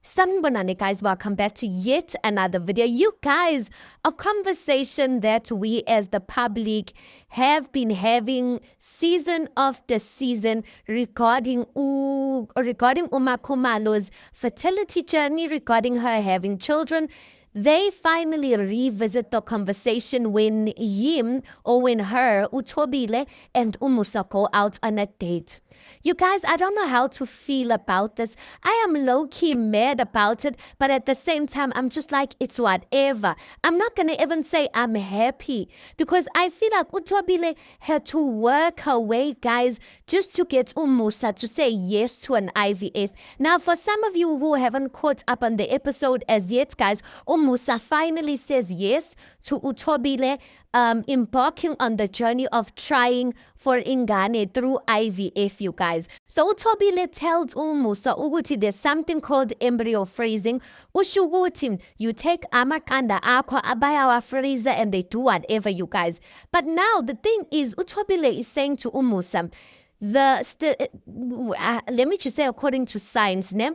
Sanibonani guys, welcome back to yet another video. You guys, a conversation that we as the public have been having season after season regarding Uma Khumalo's fertility journey, regarding her having children. They finally revisit the conversation when her, Uthobile, and Umusa go out on a date. You guys, I don't know how to feel about this. I am low-key mad about it, but at the same time, I'm just like, it's whatever. I'm not gonna even say I'm happy because I feel like Uthobile had to work her way, guys, just to get Umusa to say yes to an IVF. Now, for some of you who haven't caught up on the episode as yet, guys, Umusa finally says yes to Uthobile embarking on the journey of trying for ingane through IVF, you guys. So Uthobile tells Umusa ukuthi there's something called embryo freezing. Usho ukuthi you take amaqanda akho abayawa freezer and they do whatever, you guys. But now the thing is, Uthobile is saying to Umusa, let me just say according to science, ne?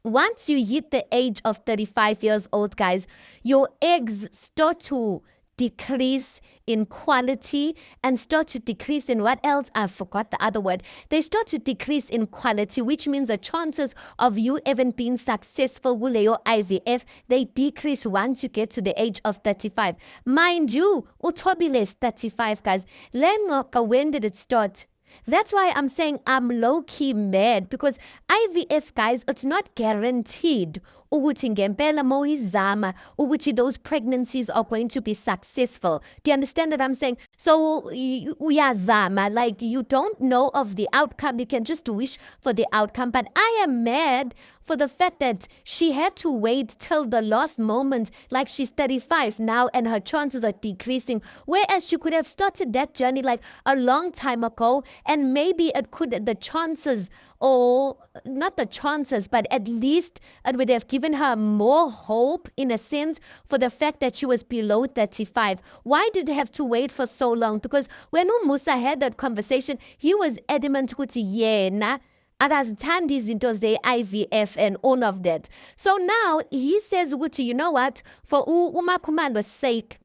Once you hit the age of 35 years old, guys, your eggs start to decrease in quality and start to decrease in what else? I forgot the other word. They start to decrease in quality, which means the chances of you even being successful with your IVF, they decrease once you get to the age of 35. Mind you, Uthobile is 35, guys. When did it start? That's why I'm saying I'm low-key mad because IVF, guys, it's not guaranteed ukuthi ngempela mawuyizama ukuthi those pregnancies are going to be successful. Do you understand what I'm saying? So uyazama, like you don't know of the outcome. You can just wish for the outcome. But I am mad for the fact that she had to wait till the last moment, like she's 35 now and her chances are decreasing. Whereas she could have started that journey like a long time ago, and maybe it could, the chances, or not the chances, but at least it would have given her more hope in a sense for the fact that she was below 35. Why did they have to wait for so long? Because when Umusa had that conversation, he was adamant ukuthi yena akazithandi izinto ze-IVF and all of that. So now he says ukuthi, you know what, for Uma Khumalo's sake,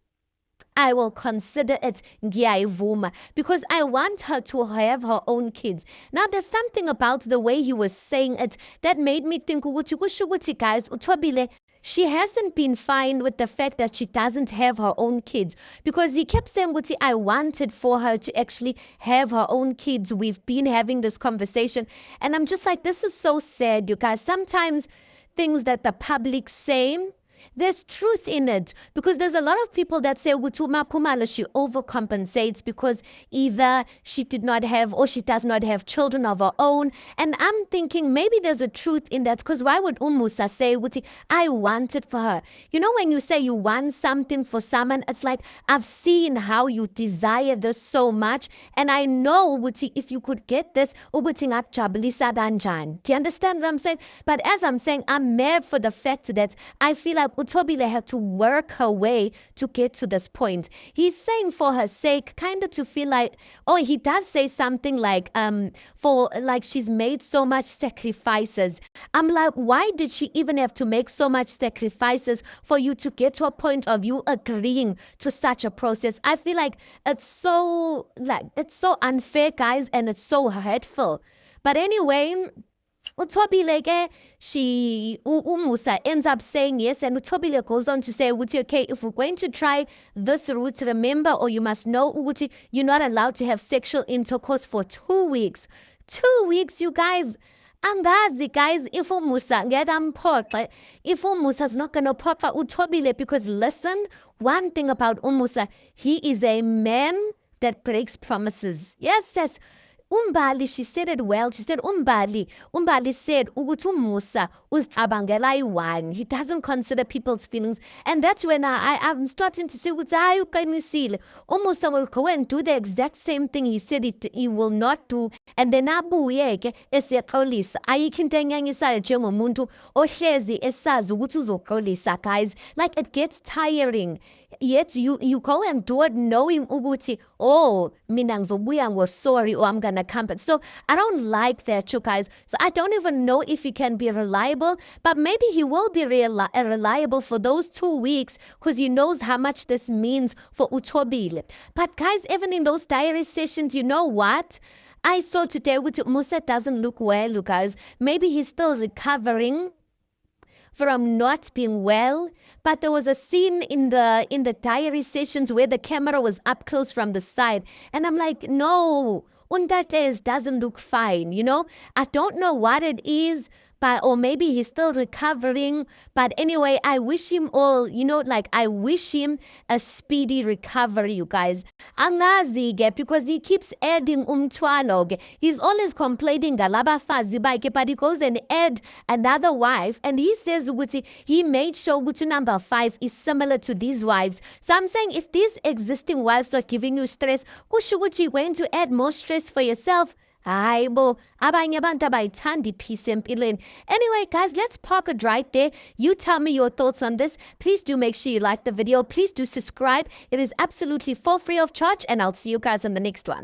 I will consider it ngiyayivuma because I want her to have her own kids. Now there's something about the way he was saying it that made me think ukuthi kusho ukuthi guys, Uthobile, she hasn't been fine with the fact that she doesn't have her own kids because he kept saying ukuthi I wanted for her to actually have her own kids. We've been having this conversation and I'm just like, this is so sad, you guys. Sometimes things that the public say, there's truth in it because there's a lot of people that say Uma Khumalo, she overcompensates because either she did not have or she does not have children of her own. And I'm thinking maybe there's a truth in that because why would Umusa say I want it for her? You know, when you say you want something for someone, it's like I've seen how you desire this so much and I know if you could get this, ngakujabulisa kanjani. Do you understand what I'm saying? But as I'm saying, I'm mad for the fact that I feel like Uthobile had to work her way to get to this point. He's saying for her sake, kind of to feel like, oh, he does say something like, for like she's made so much sacrifices. I'm like, why did she even have to make so much sacrifices for you to get to a point of you agreeing to such a process? I feel like it's so unfair, guys, and it's so hurtful. But anyway, Uthobile, Umusa ends up saying yes, and Uthobile goes on to say, okay, if we're going to try this route, remember, or you must know, you're not allowed to have sexual intercourse for 2 weeks. 2 weeks, you guys. Angazi, guys, if Umusa if Umusa's not gonna pop out Uthobile, because listen, one thing about Umusa, he is a man that breaks promises. Yes. Umbali, she said it well. She said, Umbali said, ukuthi uMusa uzicabangela i-one. He doesn't consider people's feelings. And that's when I'm starting to say, hayi uqinisile. uMusa will go and do the exact same thing he said he will not do. And then abuye-ke esexolisa. Ayikho into enyanyisayo njengomuntu ohlezi esazi ukuthi uzoxolisa, guys. Like, it gets tiring. Yet you go and do it knowing ukuthi, oh, mina ngizobuya ngo-sorry, or I'm gonna a company. So I don't like that, you guys. So I don't even know if he can be reliable, but maybe he will be reliable for those 2 weeks because he knows how much this means for Uchobile. But guys, even in those diary sessions, you know what? I saw today which Musa doesn't look well, you guys. Maybe he's still recovering from not being well, but there was a scene in the diary sessions where the camera was up close from the side, and I'm like, no, Undates doesn't look fine, you know. I don't know what it is, but or maybe he's still recovering. But anyway, I wish him all, you know, like I wish him a speedy recovery, you guys. Angazi-ke, because he keeps adding umthwalo-ke. He's always complaining ngalabafazi bakhe, but he goes and add another wife, and he says ukuthi he made sure ukuthi number 5 is similar to these wives. So I'm saying if these existing wives are giving you stress, kusho ukuthi you're going to add more stress for yourself. Hayi bo, abanye abantu abayithandi peace empilweni. Anyway, guys, let's park it right there. You tell me your thoughts on this. Please do make sure you like the video. Please do subscribe. It is absolutely for free of charge, and I'll see you guys in the next one.